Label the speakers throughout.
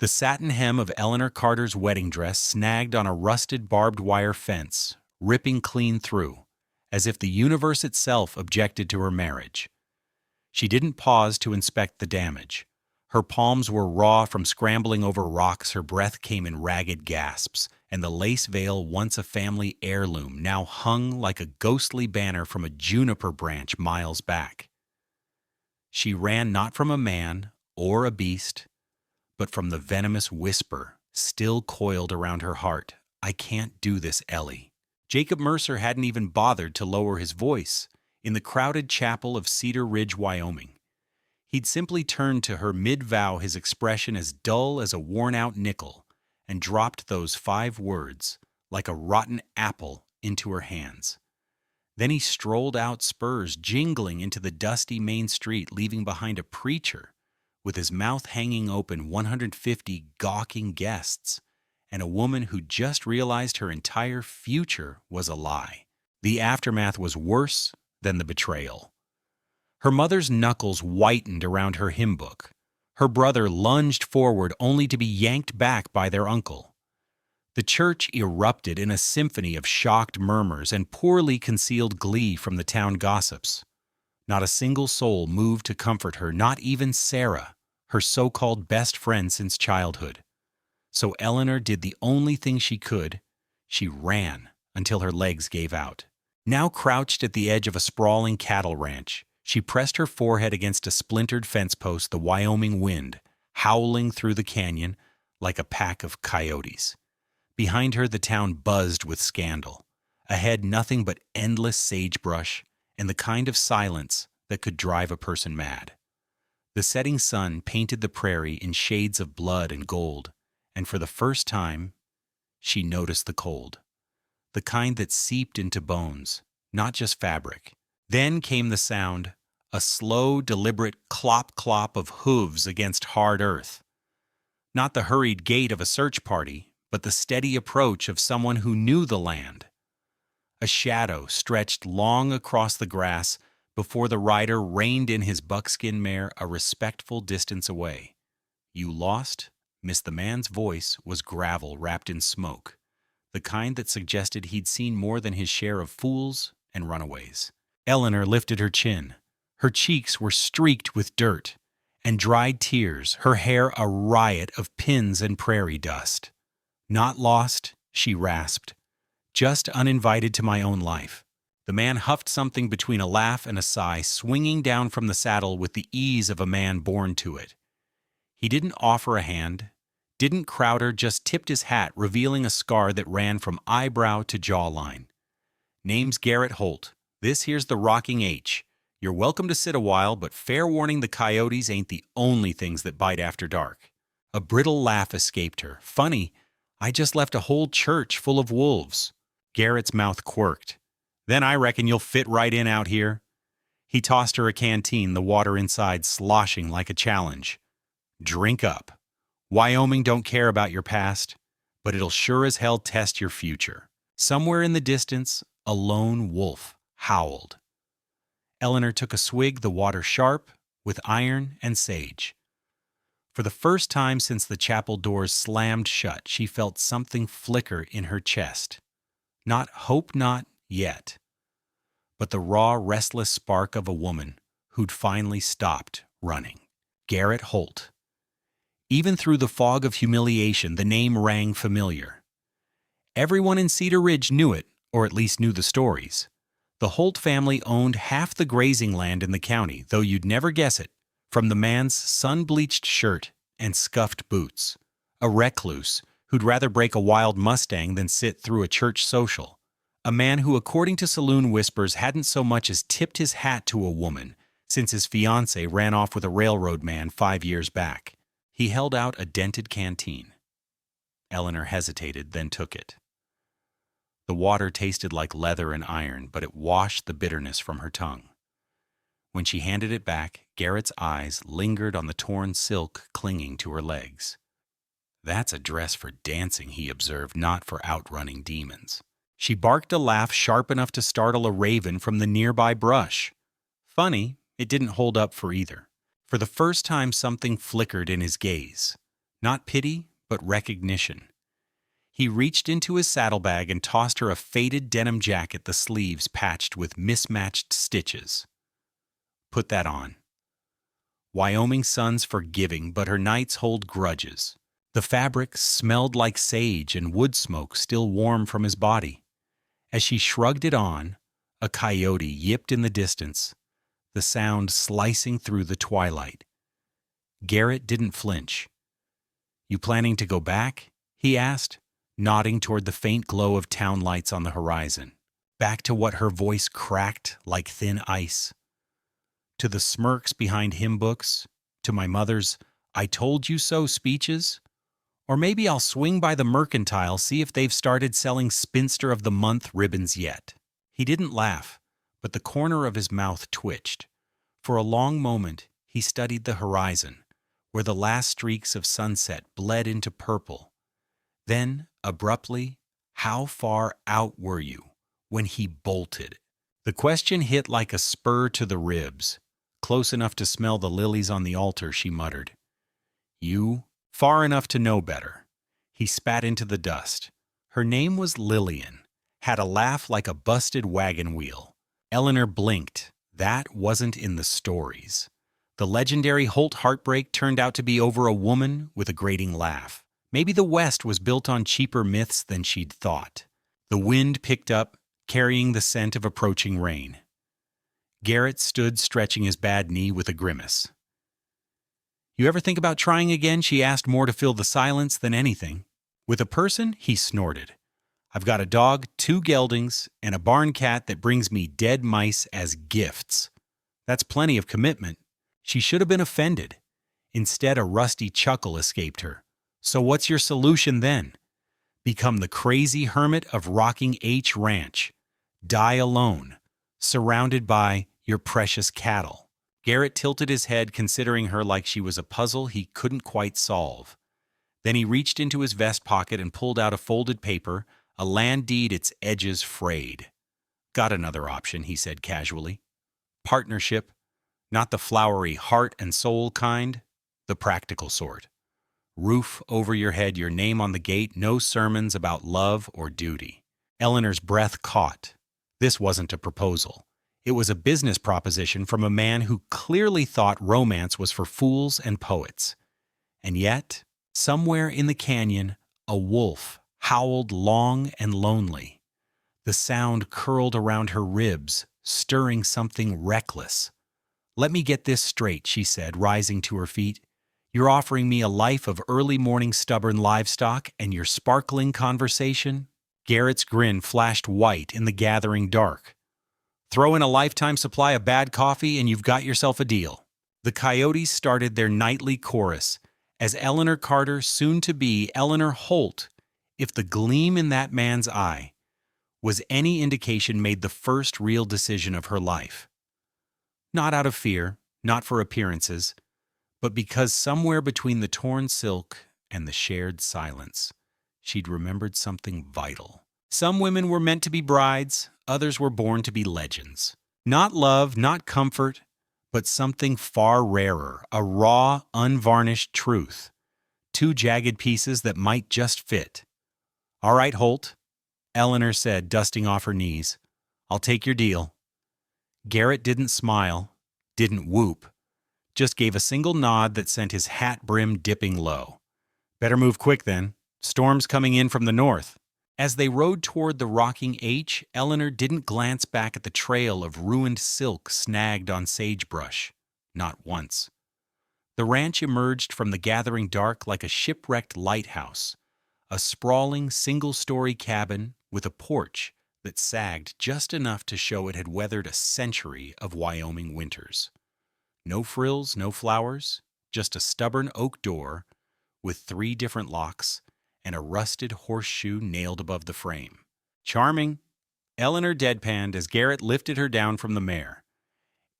Speaker 1: The satin hem of Eleanor Carter's wedding dress snagged on a rusted barbed wire fence, ripping clean through, as if the universe itself objected to her marriage. She didn't pause to inspect the damage. Her palms were raw from scrambling over rocks, her breath came in ragged gasps, and the lace veil, once a family heirloom, now hung like a ghostly banner from a juniper branch miles back. She ran not from a man or a beast, but from the venomous whisper still coiled around her heart. "I can't do this, Ellie." Jacob Mercer hadn't even bothered to lower his voice in the crowded chapel of Cedar Ridge, Wyoming. He'd simply turned to her mid-vow, his expression as dull as a worn-out nickel, and dropped those 5 words, like a rotten apple, into her hands. Then he strolled out, spurs jingling, into the dusty main street, leaving behind a preacher with his mouth hanging open, 150 gawking guests, and a woman who just realized her entire future was a lie. The aftermath was worse than the betrayal. Her mother's knuckles whitened around her hymn book. Her brother lunged forward only to be yanked back by their uncle. The church erupted in a symphony of shocked murmurs and poorly concealed glee from the town gossips. Not a single soul moved to comfort her, not even Sarah, her so-called best friend since childhood. So Eleanor did the only thing she could. She ran until her legs gave out. Now crouched at the edge of a sprawling cattle ranch, she pressed her forehead against a splintered fence post, the Wyoming wind howling through the canyon like a pack of coyotes. Behind her, the town buzzed with scandal. Ahead, nothing but endless sagebrush and the kind of silence that could drive a person mad. The setting sun painted the prairie in shades of blood and gold, and for the first time, she noticed the cold. The kind that seeped into bones, not just fabric. Then came the sound, a slow, deliberate clop-clop of hooves against hard earth. Not the hurried gait of a search party, but the steady approach of someone who knew the land. A shadow stretched long across the grass before the rider reined in his buckskin mare a respectful distance away. "You lost?" Miss the man's voice was gravel wrapped in smoke, the kind that suggested he'd seen more than his share of fools and runaways. Eleanor lifted her chin. Her cheeks were streaked with dirt and dried tears, her hair a riot of pins and prairie dust. "Not lost," she rasped. "Just uninvited to my own life." The man huffed something between a laugh and a sigh, swinging down from the saddle with the ease of a man born to it. He didn't offer a hand, didn't crowd her, just tipped his hat, revealing a scar that ran from eyebrow to jawline. "Name's Garrett Holt. This here's the Rocking H. You're welcome to sit a while, but fair warning, the coyotes ain't the only things that bite after dark." A brittle laugh escaped her. "Funny, I just left a whole church full of wolves." Garrett's mouth quirked. "Then I reckon you'll fit right in out here." He tossed her a canteen, the water inside sloshing like a challenge. "Drink up. Wyoming don't care about your past, but it'll sure as hell test your future." Somewhere in the distance, a lone wolf howled. Eleanor took a swig, the water sharp, with iron and sage. For the first time since the chapel doors slammed shut, she felt something flicker in her chest. Not hope, not yet, but the raw, restless spark of a woman who'd finally stopped running. Garrett Holt. Even through the fog of humiliation, the name rang familiar. Everyone in Cedar Ridge knew it, or at least knew the stories. The Holt family owned half the grazing land in the county, though you'd never guess it, from the man's sun-bleached shirt and scuffed boots. A recluse who'd rather break a wild Mustang than sit through a church social. A man who, according to saloon whispers, hadn't so much as tipped his hat to a woman since his fiancée ran off with a railroad man 5 years back. He held out a dented canteen. Eleanor hesitated, then took it. The water tasted like leather and iron, but it washed the bitterness from her tongue. When she handed it back, Garrett's eyes lingered on the torn silk clinging to her legs. "That's a dress for dancing," he observed, "not for outrunning demons." She barked a laugh sharp enough to startle a raven from the nearby brush. Funny, it didn't hold up for either. For the first time, something flickered in his gaze. Not pity, but recognition. He reached into his saddlebag and tossed her a faded denim jacket, the sleeves patched with mismatched stitches. Put that on. Wyoming sun's forgiving, but her nights hold grudges. The fabric smelled like sage and wood smoke still warm from his body. As she shrugged it on, a coyote yipped in the distance, the sound slicing through the twilight. Garrett didn't flinch. "You planning to go back?" he asked, nodding toward the faint glow of town lights on the horizon. Back to what her voice cracked like thin ice. To the smirks behind hymn books, to my mother's "I told you so" speeches? Or maybe I'll swing by the mercantile, see if they've started selling Spinster of the Month ribbons yet. He didn't laugh, but the corner of his mouth twitched. For a long moment, he studied the horizon, where the last streaks of sunset bled into purple. Then, abruptly, how far out were you when he bolted? The question hit like a spur to the ribs. Close enough to smell the lilies on the altar, she muttered. "You, far enough to know better." He spat into the dust. Her name was Lillian, had a laugh like a busted wagon wheel. Eleanor blinked. That wasn't in the stories. The legendary Holt heartbreak turned out to be over a woman with a grating laugh. Maybe the West was built on cheaper myths than she'd thought. The wind picked up, carrying the scent of approaching rain. Garrett stood stretching his bad knee with a grimace. "You ever think about trying again?" she asked, more to fill the silence than anything. "With a person?" he snorted. "I've got a dog, 2 geldings, and a barn cat that brings me dead mice as gifts. That's plenty of commitment." She should have been offended. Instead, a rusty chuckle escaped her. "So what's your solution then?" "Become the crazy hermit of Rocking H Ranch. Die alone, surrounded by your precious cattle." Garrett tilted his head, considering her like she was a puzzle he couldn't quite solve. Then he reached into his vest pocket and pulled out a folded paper, a land deed its edges frayed. "Got another option," he said casually. "Partnership. Not the flowery heart and soul kind, the practical sort. Roof over your head, your name on the gate, no sermons about love or duty." Eleanor's breath caught. This wasn't a proposal. It was a business proposition from a man who clearly thought romance was for fools and poets. And yet, somewhere in the canyon, a wolf howled long and lonely. The sound curled around her ribs, stirring something reckless. "Let me get this straight," she said, rising to her feet. "You're offering me a life of early morning stubborn livestock and your sparkling conversation?" Garrett's grin flashed white in the gathering dark. "Throw in a lifetime supply of bad coffee and you've got yourself a deal." The coyotes started their nightly chorus as Eleanor Carter, soon to be Eleanor Holt, if the gleam in that man's eye was any indication, made the first real decision of her life. Not out of fear, not for appearances, but because somewhere between the torn silk and the shared silence, she'd remembered something vital. Some women were meant to be brides, others were born to be legends. Not love, not comfort, but something far rarer, a raw, unvarnished truth. 2 jagged pieces that might just fit. "All right, Holt," Eleanor said, dusting off her knees. "I'll take your deal." Garrett didn't smile, didn't whoop, just gave a single nod that sent his hat brim dipping low. "Better move quick then. Storm's coming in from the north." As they rode toward the Rocking H, Eleanor didn't glance back at the trail of ruined silk snagged on sagebrush. Not once. The ranch emerged from the gathering dark like a shipwrecked lighthouse, a sprawling single-story cabin with a porch that sagged just enough to show it had weathered a century of Wyoming winters. No frills, no flowers, just a stubborn oak door with 3 different locks and a rusted horseshoe nailed above the frame. "Charming," Eleanor deadpanned as Garrett lifted her down from the mare.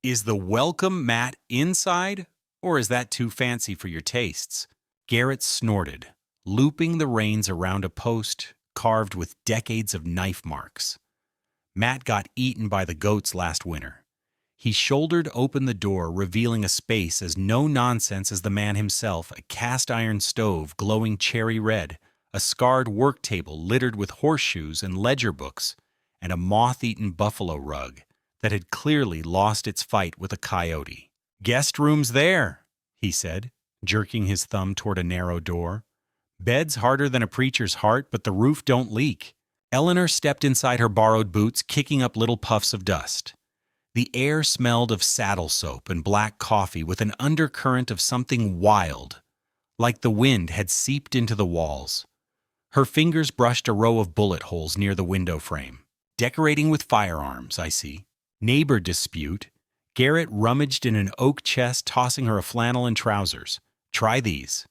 Speaker 1: "Is the welcome mat inside, or is that too fancy for your tastes?" Garrett snorted, looping the reins around a post carved with decades of knife marks. "Matt got eaten by the goats last winter. He shouldered open the door, revealing a space as no-nonsense as the man himself, a cast-iron stove glowing cherry red, a scarred work table littered with horseshoes and ledger books, and a moth-eaten buffalo rug that had clearly lost its fight with a coyote. "Guest room's there," he said, jerking his thumb toward a narrow door. "Bed's harder than a preacher's heart, but the roof don't leak." Eleanor stepped inside her borrowed boots, kicking up little puffs of dust. The air smelled of saddle soap and black coffee with an undercurrent of something wild, like the wind had seeped into the walls. Her fingers brushed a row of bullet holes near the window frame. "Decorating with firearms, I see." Neighbor dispute. Garrett rummaged in an oak chest, tossing her a flannel and trousers. "Try these.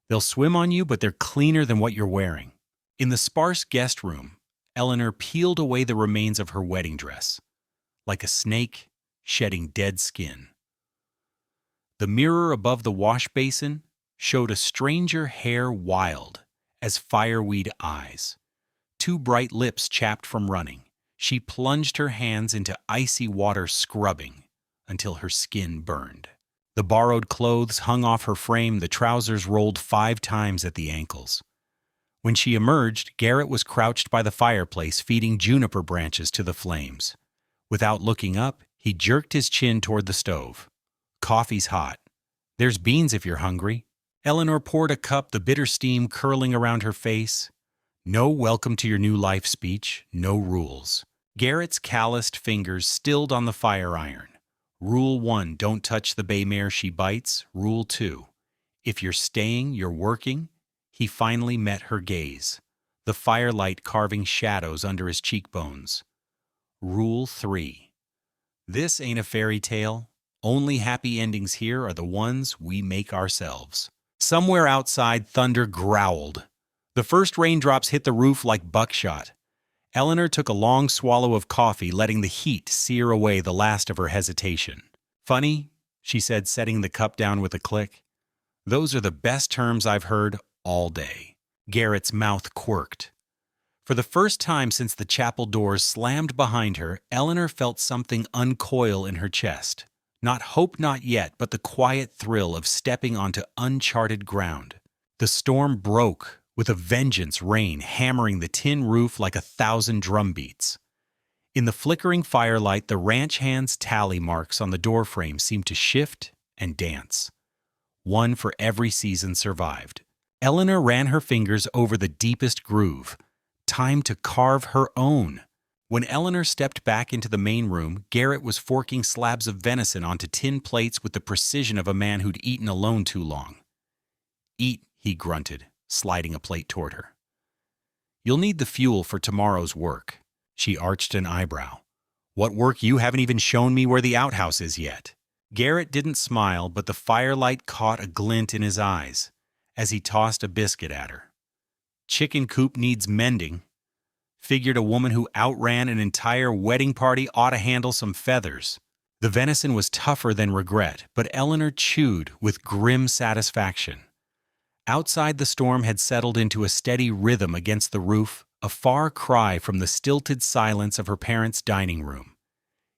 Speaker 1: They'll swim on you, but they're cleaner than what you're wearing." In the sparse guest room, Eleanor peeled away the remains of her wedding dress, like a snake shedding dead skin. The mirror above the wash basin showed a stranger hair wild as fireweed eyes. Two bright lips chapped from running. She plunged her hands into icy water, scrubbing until her skin burned. The borrowed clothes hung off her frame, the trousers rolled 5 times at the ankles. When she emerged, Garrett was crouched by the fireplace, feeding juniper branches to the flames. Without looking up, he jerked his chin toward the stove. "Coffee's hot. There's beans if you're hungry." Eleanor poured a cup, the bitter steam curling around her face. No welcome to your new life speech, no rules. Garrett's calloused fingers stilled on the fire iron. Rule 1, don't touch the bay mare, she bites. Rule 2, if you're staying, you're working. He finally met her gaze, the firelight carving shadows under his cheekbones. Rule 3, this ain't a fairy tale. Only happy endings here are the ones we make ourselves. Somewhere outside, thunder growled. The first raindrops hit the roof like buckshot. Eleanor took a long swallow of coffee, letting the heat sear away the last of her hesitation. "Funny," she said, setting the cup down with a click. "Those are the best terms I've heard all day." Garrett's mouth quirked. For the first time since the chapel doors slammed behind her, Eleanor felt something uncoil in her chest. Not hope, not yet, but the quiet thrill of stepping onto uncharted ground. The storm broke, with a vengeance, rain hammering the tin roof like 1,000 drumbeats. In the flickering firelight, the ranch hand's tally marks on the doorframe seemed to shift and dance. One for every season survived. Eleanor ran her fingers over the deepest groove. Time to carve her own. When Eleanor stepped back into the main room, Garrett was forking slabs of venison onto tin plates with the precision of a man who'd eaten alone too long. "Eat," he grunted, sliding a plate toward her. "You'll need the fuel for tomorrow's work." She arched an eyebrow. "What work? You haven't even shown me where the outhouse is yet." Garrett didn't smile, but the firelight caught a glint in his eyes as he tossed a biscuit at her. "Chicken coop needs mending. Figured a woman who outran an entire wedding party ought to handle some feathers." The venison was tougher than regret, but Eleanor chewed with grim satisfaction. Outside, the storm had settled into a steady rhythm against the roof, a far cry from the stilted silence of her parents' dining room.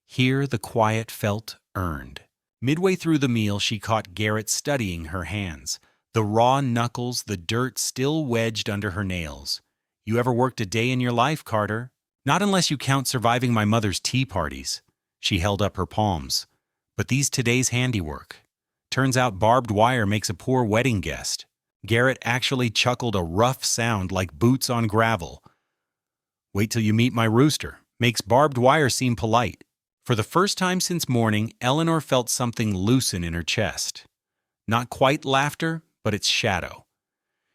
Speaker 1: Here the quiet felt earned. Midway through the meal, she caught Garrett studying her hands, the raw knuckles, the dirt still wedged under her nails. "You ever worked a day in your life, Carter?" "Not unless you count surviving my mother's tea parties." She held up her palms. "But these today's handiwork. Turns out barbed wire makes a poor wedding guest." Garrett actually chuckled, a rough sound like boots on gravel. "Wait till you meet my rooster. Makes barbed wire seem polite." For the first time since morning, Eleanor felt something loosen in her chest. Not quite laughter, but its shadow.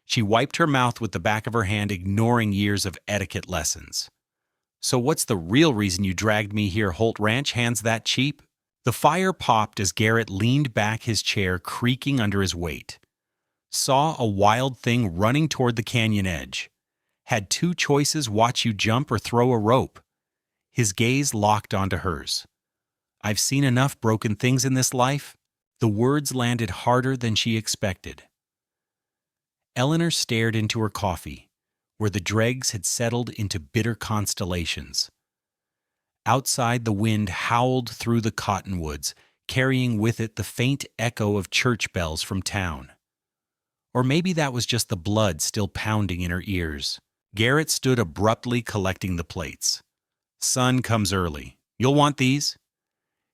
Speaker 1: She wiped her mouth with the back of her hand, ignoring years of etiquette lessons. "So what's the real reason you dragged me here, Holt Ranch? Hands that cheap?" The fire popped as Garrett leaned back, his chair creaking under his weight. Saw a wild thing running toward the canyon edge. Had 2 choices, watch you jump or throw a rope. His gaze locked onto hers. "I've seen enough broken things in this life." The words landed harder than she expected. Eleanor stared into her coffee, where the dregs had settled into bitter constellations. Outside, the wind howled through the cottonwoods, carrying with it the faint echo of church bells from town. Or maybe that was just the blood still pounding in her ears. Garrett stood abruptly collecting the plates. "Sun comes early. You'll want these?"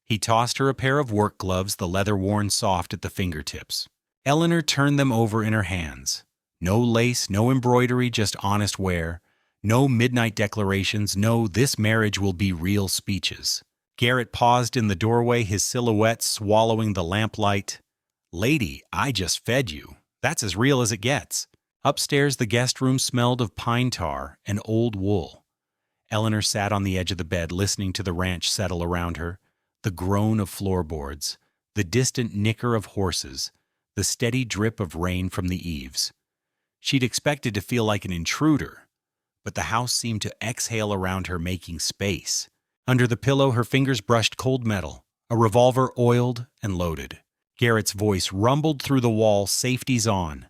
Speaker 1: He tossed her a pair of work gloves, the leather worn soft at the fingertips. Eleanor turned them over in her hands. No lace, no embroidery, just honest wear. No midnight declarations, no "this marriage will be real" speeches. Garrett paused in the doorway, his silhouette swallowing the lamplight. "Lady, I just fed you. That's as real as it gets." Upstairs, the guest room smelled of pine tar and old wool. Eleanor sat on the edge of the bed, listening to the ranch settle around her, the groan of floorboards, the distant nicker of horses, the steady drip of rain from the eaves. She'd expected to feel like an intruder, but the house seemed to exhale around her, making space. Under the pillow, her fingers brushed cold metal, a revolver oiled and loaded. Garrett's voice rumbled through the wall, "Safety's on.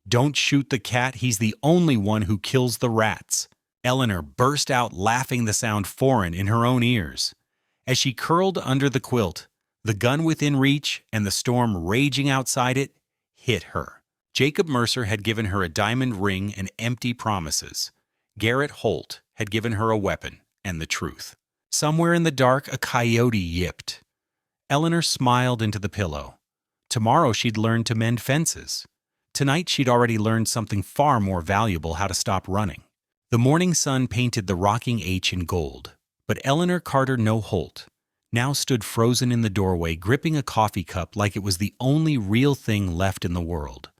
Speaker 1: Don't shoot the cat, he's the only one who kills the rats." Eleanor burst out laughing, the sound foreign in her own ears. As she curled under the quilt, the gun within reach and the storm raging outside it hit her. Jacob Mercer had given her a diamond ring and empty promises. Garrett Holt had given her a weapon and the truth. Somewhere in the dark, a coyote yipped. Eleanor smiled into the pillow. Tomorrow she'd learn to mend fences. Tonight she'd already learned something far more valuable: how to stop running. The morning sun painted the rocking H in gold, but Eleanor Carter No Holt now stood frozen in the doorway, gripping a coffee cup like it was the only real thing left in the world.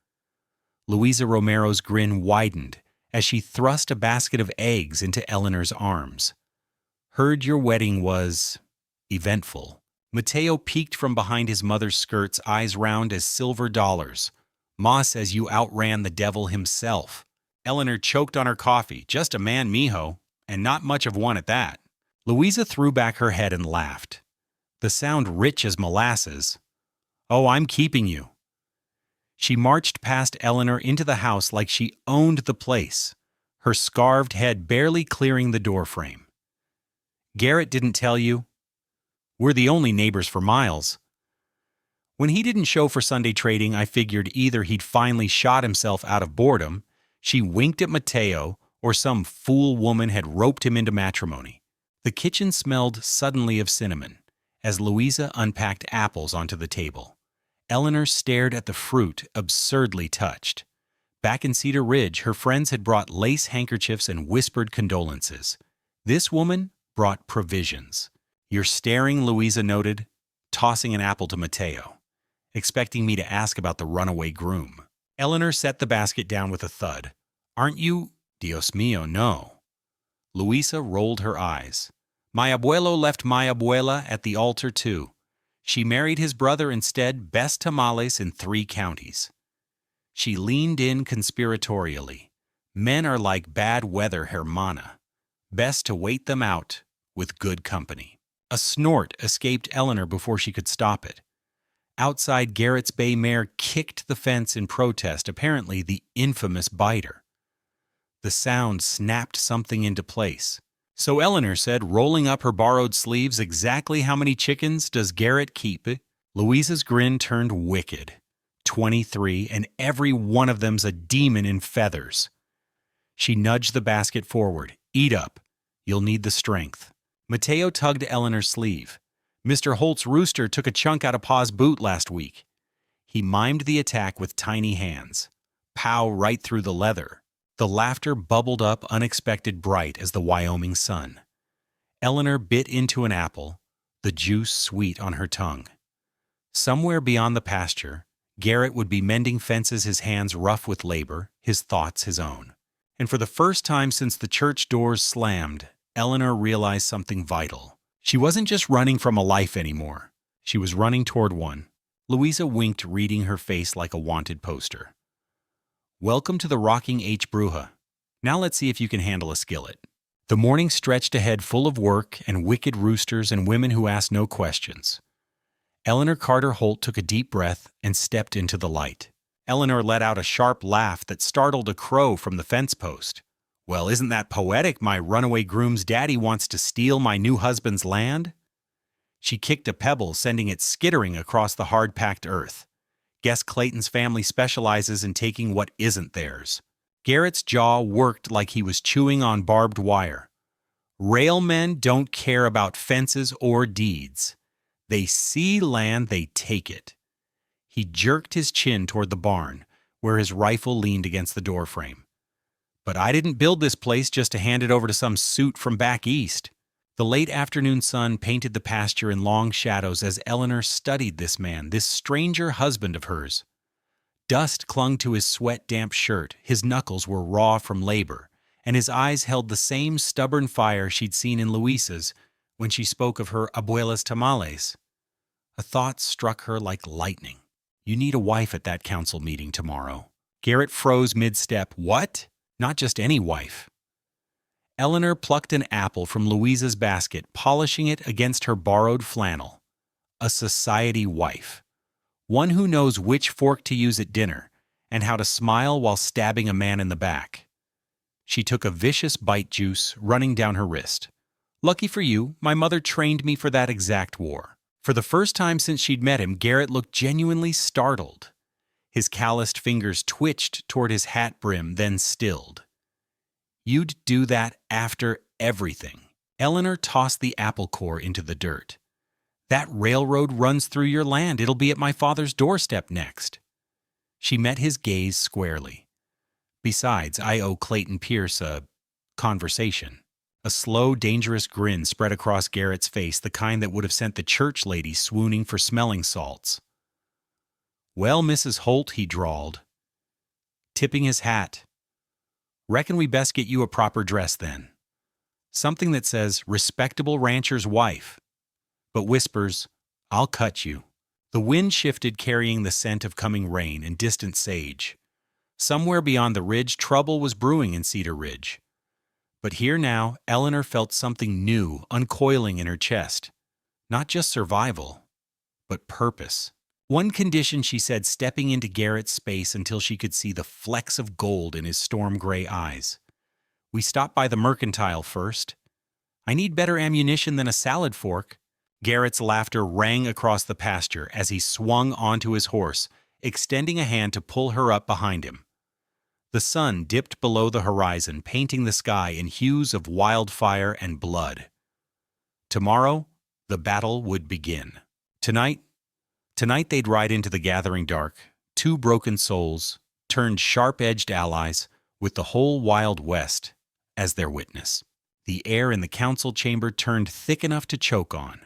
Speaker 1: Louisa Romero's grin widened as she thrust a basket of eggs into Eleanor's arms. "Heard your wedding was eventful." Mateo peeked from behind his mother's skirts, eyes round as silver dollars. "Ma says you outran the devil himself." Eleanor choked on her coffee. "Just a man, mijo, and not much of one at that." Louisa threw back her head and laughed. The sound rich as molasses. "Oh, I'm keeping you." She marched past Eleanor into the house like she owned the place, her scarved head barely clearing the doorframe. "Garrett didn't tell you? We're the only neighbors for miles. When he didn't show for Sunday trading, I figured either he'd finally shot himself out of boredom," she winked at Mateo, "or some fool woman had roped him into matrimony." The kitchen smelled suddenly of cinnamon as Louisa unpacked apples onto the table. Eleanor stared at the fruit, absurdly touched. Back in Cedar Ridge, her friends had brought lace handkerchiefs and whispered condolences. This woman brought provisions. "You're staring," Louisa noted, tossing an apple to Mateo. "Expecting me to ask about the runaway groom." Eleanor set the basket down with a thud. "Aren't you—" "Dios mío, no." Louisa rolled her eyes. "My abuelo left my abuela at the altar, too. She married his brother instead, best tamales in 3 counties. She leaned in conspiratorially. "Men are like bad weather, hermana. Best to wait them out with good company." A snort escaped Eleanor before she could stop it. Outside, Garrett's bay mare kicked the fence in protest, apparently the infamous biter. The sound snapped something into place. "So," Eleanor said, rolling up her borrowed sleeves, "exactly how many chickens does Garrett keep?" Louisa's grin turned wicked. 23, and every one of them's a demon in feathers." She nudged the basket forward. "Eat up. You'll need the strength." Mateo tugged Eleanor's sleeve. "Mr. Holt's rooster took a chunk out of Pa's boot last week." He mimed the attack with tiny hands. Pow, right through the leather. The laughter bubbled up, unexpected bright as the Wyoming sun. Eleanor bit into an apple, the juice sweet on her tongue. Somewhere beyond the pasture, Garrett would be mending fences, his hands rough with labor, his thoughts his own. And for the first time since the church doors slammed, Eleanor realized something vital. She wasn't just running from a life anymore. She was running toward one. Louisa winked, reading her face like a wanted poster. "Welcome to the rocking H. Bruja. Now let's see if you can handle a skillet." The morning stretched ahead, full of work and wicked roosters and women who asked no questions. Eleanor Carter Holt took a deep breath and stepped into the light. Eleanor let out a sharp laugh that startled a crow from the fence post. Well, isn't that poetic? My runaway groom's daddy wants to steal my new husband's land? She kicked a pebble, sending it skittering across the hard-packed earth. Guess Clayton's family specializes in taking what isn't theirs. Garrett's jaw worked like he was chewing on barbed wire. Railmen don't care about fences or deeds. They see land, they take it. He jerked his chin toward the barn, where his rifle leaned against the doorframe. But I didn't build this place just to hand it over to some suit from back east. The late afternoon sun painted the pasture in long shadows as Eleanor studied this man, this stranger husband of hers. Dust clung to his sweat-damp shirt, his knuckles were raw from labor, and his eyes held the same stubborn fire she'd seen in Luisa's when she spoke of her abuela's tamales. A thought struck her like lightning. You need a wife at that council meeting tomorrow. Garrett froze mid-step. What? Not just any wife. Eleanor plucked an apple from Louisa's basket, polishing it against her borrowed flannel. A society wife. One who knows which fork to use at dinner and how to smile while stabbing a man in the back. She took a vicious bite, juice running down her wrist. Lucky for you, my mother trained me for that exact war. For the first time since she'd met him, Garrett looked genuinely startled. His calloused fingers twitched toward his hat brim, then stilled. You'd do that after everything. Eleanor tossed the apple core into the dirt. That railroad runs through your land. It'll be at my father's doorstep next. She met his gaze squarely. Besides, I owe Clayton Pierce a conversation. A slow, dangerous grin spread across Garrett's face, the kind that would have sent the church lady swooning for smelling salts. Well, Mrs. Holt, he drawled, tipping his hat. Reckon we best get you a proper dress then. Something that says, respectable rancher's wife, but whispers, I'll cut you. The wind shifted, carrying the scent of coming rain and distant sage. Somewhere beyond the ridge, trouble was brewing in Cedar Ridge. But here now, Eleanor felt something new uncoiling in her chest. Not just survival, but purpose. One condition, she said, stepping into Garrett's space until she could see the flecks of gold in his storm-gray eyes. We stop by the mercantile first. I need better ammunition than a salad fork. Garrett's laughter rang across the pasture as he swung onto his horse, extending a hand to pull her up behind him. The sun dipped below the horizon, painting the sky in hues of wildfire and blood. Tomorrow, the battle would begin. Tonight they'd ride into the gathering dark, two broken souls, turned sharp-edged allies, with the whole Wild West as their witness. The air in the council chamber turned thick enough to choke on.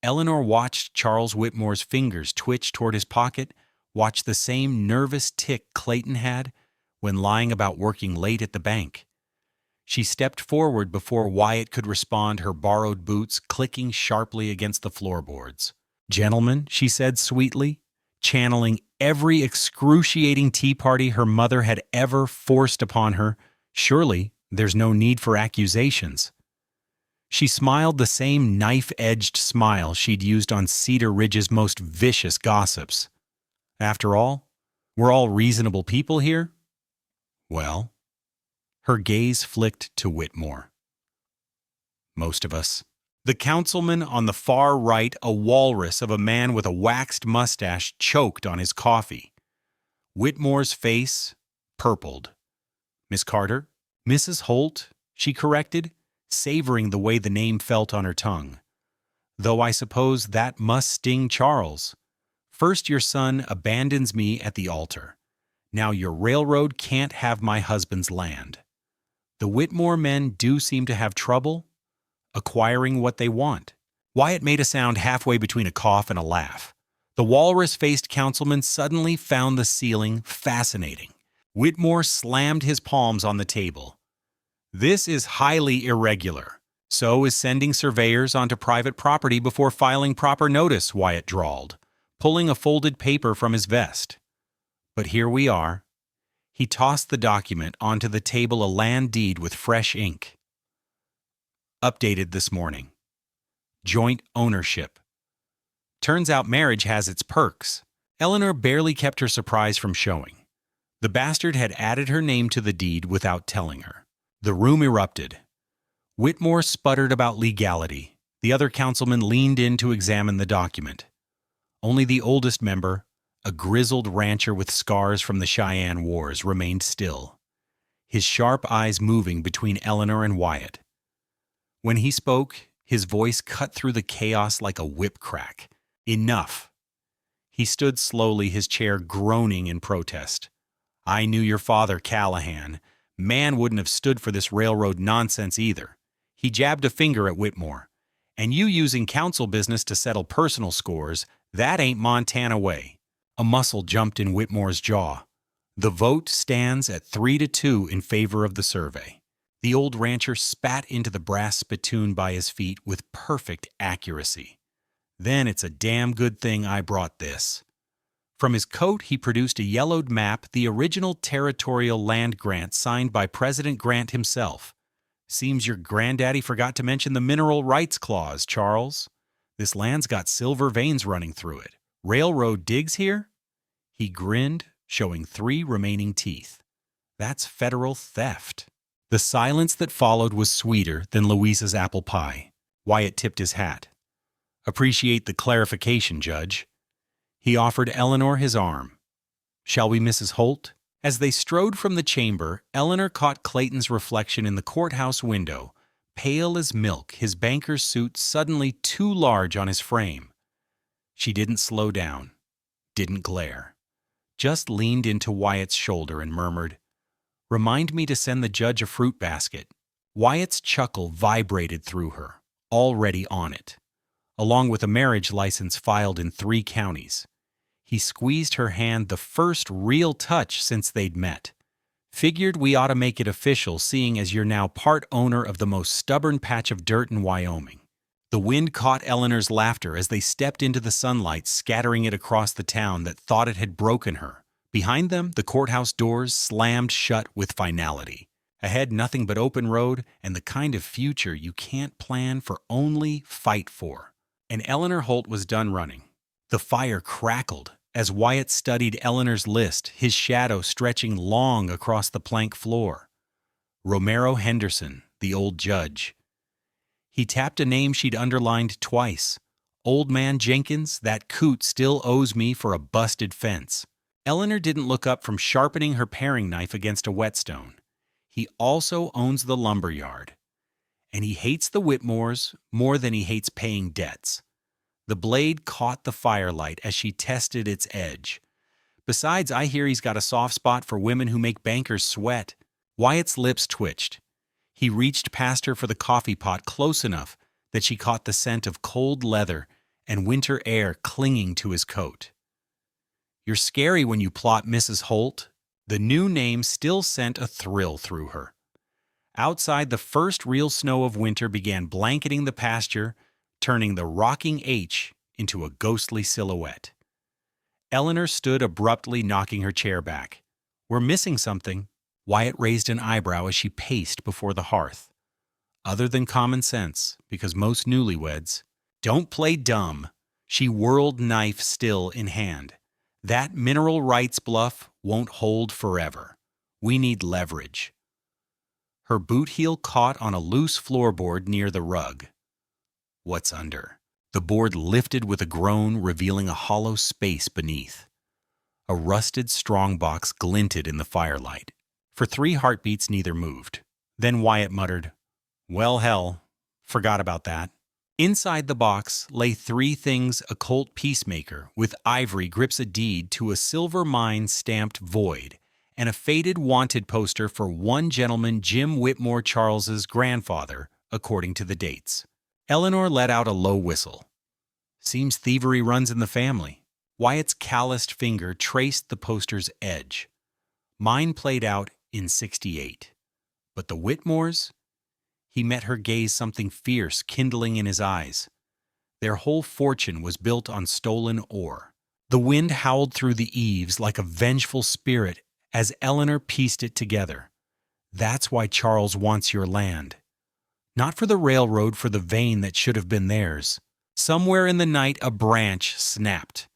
Speaker 1: Eleanor watched Charles Whitmore's fingers twitch toward his pocket, watched the same nervous tick Clayton had when lying about working late at the bank. She stepped forward before Wyatt could respond, her borrowed boots clicking sharply against the floorboards. Gentlemen, she said sweetly, channeling every excruciating tea party her mother had ever forced upon her. Surely there's no need for accusations. She smiled the same knife-edged smile she'd used on Cedar Ridge's most vicious gossips. After all, we're all reasonable people here. Well, her gaze flicked to Whitmore. Most of us. The councilman on the far right, a walrus of a man with a waxed mustache, choked on his coffee. Whitmore's face purpled. Miss Carter? Mrs. Holt, she corrected, savoring the way the name felt on her tongue. Though I suppose that must sting Charles. First your son abandons me at the altar. Now your railroad can't have my husband's land. The Whitmore men do seem to have trouble acquiring what they want. Wyatt made a sound halfway between a cough and a laugh. The walrus-faced councilman suddenly found the ceiling fascinating. Whitmore slammed his palms on the table. This is highly irregular. So is sending surveyors onto private property before filing proper notice, Wyatt drawled, pulling a folded paper from his vest. But here we are. He tossed the document onto the table, a land deed with fresh ink. Updated this morning. Joint ownership. Turns out marriage has its perks. Eleanor barely kept her surprise from showing. The bastard had added her name to the deed without telling her. The room erupted. Whitmore sputtered about legality. The other councilman leaned in to examine the document. Only the oldest member, a grizzled rancher with scars from the Cheyenne Wars, remained still, his sharp eyes moving between Eleanor and Wyatt. When he spoke, his voice cut through the chaos like a whip crack. Enough. He stood slowly, his chair groaning in protest. I knew your father, Callahan. Man wouldn't have stood for this railroad nonsense either. He jabbed a finger at Whitmore. And you using council business to settle personal scores, that ain't Montana way. A muscle jumped in Whitmore's jaw. The vote stands at 3-2 in favor of the survey. The old rancher spat into the brass spittoon by his feet with perfect accuracy. Then it's a damn good thing I brought this. From his coat, he produced a yellowed map, the original territorial land grant signed by President Grant himself. Seems your granddaddy forgot to mention the mineral rights clause, Charles. This land's got silver veins running through it. Railroad digs here? He grinned, showing 3 remaining teeth. That's federal theft. The silence that followed was sweeter than Louisa's apple pie. Wyatt tipped his hat. Appreciate the clarification, Judge. He offered Eleanor his arm. Shall we, Mrs. Holt? As they strode from the chamber, Eleanor caught Clayton's reflection in the courthouse window, pale as milk, his banker's suit suddenly too large on his frame. She didn't slow down, didn't glare, just leaned into Wyatt's shoulder and murmured, Remind me to send the judge a fruit basket. Wyatt's chuckle vibrated through her, already on it, along with a marriage license filed in 3 counties. He squeezed her hand, the first real touch since they'd met. Figured we ought to make it official, seeing as you're now part owner of the most stubborn patch of dirt in Wyoming. The wind caught Eleanor's laughter as they stepped into the sunlight, scattering it across the town that thought it had broken her. Behind them, the courthouse doors slammed shut with finality. Ahead, nothing but open road and the kind of future you can't plan for, only fight for. And Eleanor Holt was done running. The fire crackled as Wyatt studied Eleanor's list, his shadow stretching long across the plank floor. Romero Henderson, the old judge. He tapped a name she'd underlined twice. Old Man Jenkins, that coot still owes me for a busted fence. Eleanor didn't look up from sharpening her paring knife against a whetstone. He also owns the lumber yard. And he hates the Whitmores more than he hates paying debts. The blade caught the firelight as she tested its edge. Besides, I hear he's got a soft spot for women who make bankers sweat. Wyatt's lips twitched. He reached past her for the coffee pot close enough that she caught the scent of cold leather and winter air clinging to his coat. You're scary when you plot, Mrs. Holt. The new name still sent a thrill through her. Outside, the first real snow of winter began blanketing the pasture, turning the rocking H into a ghostly silhouette. Eleanor stood abruptly, knocking her chair back. We're missing something. Wyatt raised an eyebrow as she paced before the hearth. Other than common sense, because most newlyweds don't play dumb. She whirled, knife still in hand. That mineral rights bluff won't hold forever. We need leverage. Her boot heel caught on a loose floorboard near the rug. What's under? The board lifted with a groan, revealing a hollow space beneath. A rusted strongbox glinted in the firelight. For 3 heartbeats, neither moved. Then Wyatt muttered, Well, hell, forgot about that. Inside the box lay 3 things occult peacemaker with ivory grips a deed to a silver mine stamped void and a faded wanted poster for one gentleman, Jim Whitmore Charles's grandfather, according to the dates. Eleanor let out a low whistle. Seems thievery runs in the family. Wyatt's calloused finger traced the poster's edge. Mine played out in '68. But the Whitmores? He met her gaze, something fierce kindling in his eyes. Their whole fortune was built on stolen ore. The wind howled through the eaves like a vengeful spirit as Eleanor pieced it together. That's why Charles wants your land. Not for the railroad, for the vein that should have been theirs. Somewhere in the night, a branch snapped.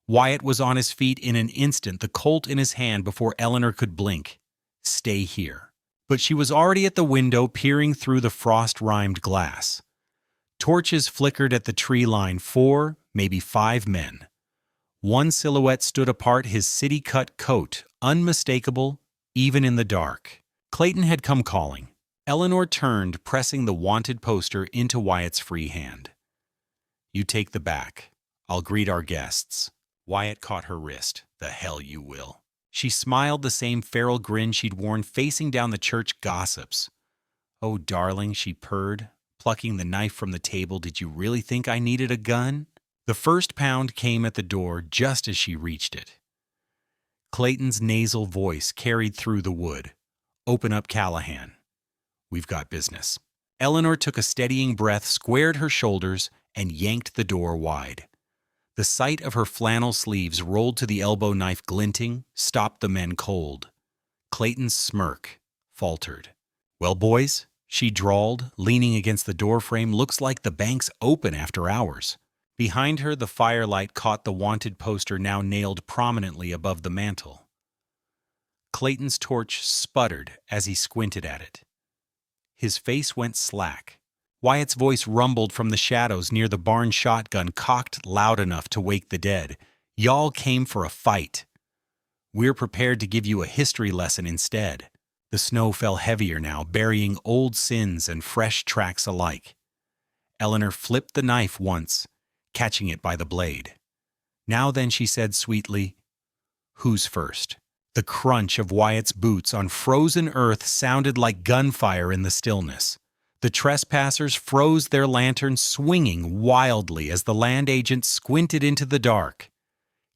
Speaker 1: Wyatt was on his feet in an instant, the Colt in his hand before Eleanor could blink. Stay here. but she was already at the window peering through the frost-rimed glass. Torches flickered at the tree line. 4, maybe 5 men. One silhouette stood apart, his city-cut coat unmistakable, even in the dark. Clayton had come calling. Eleanor turned, pressing the wanted poster into Wyatt's free hand. "You take the back. I'll greet our guests." Wyatt caught her wrist. "The hell you will." She smiled, the same feral grin she'd worn facing down the church gossips. "Oh, darling," she purred, plucking the knife from the table. "Did you really think I needed a gun?" The first pound came at the door just as she reached it. Clayton's nasal voice carried through the wood. "Open up, Callahan. We've got business." Eleanor took a steadying breath, squared her shoulders, and yanked the door wide. The sight of her flannel sleeves rolled to the elbow knife glinting stopped the men cold. Clayton's smirk faltered. "Well, boys," she drawled, leaning against the doorframe, "looks like the bank's open after hours." Behind her, the firelight caught the wanted poster now nailed prominently above the mantel. Clayton's torch sputtered as he squinted at it. His face went slack. Wyatt's voice rumbled from the shadows near the barn, shotgun cocked loud enough to wake the dead. "Y'all came for a fight. We're prepared to give you a history lesson instead." The snow fell heavier now, burying old sins and fresh tracks alike. Eleanor flipped the knife once, catching it by the blade. "Now then," she said sweetly, "who's first?" The crunch of Wyatt's boots on frozen earth sounded like gunfire in the stillness. The trespassers froze their lanterns, swinging wildly as the land agent squinted into the dark.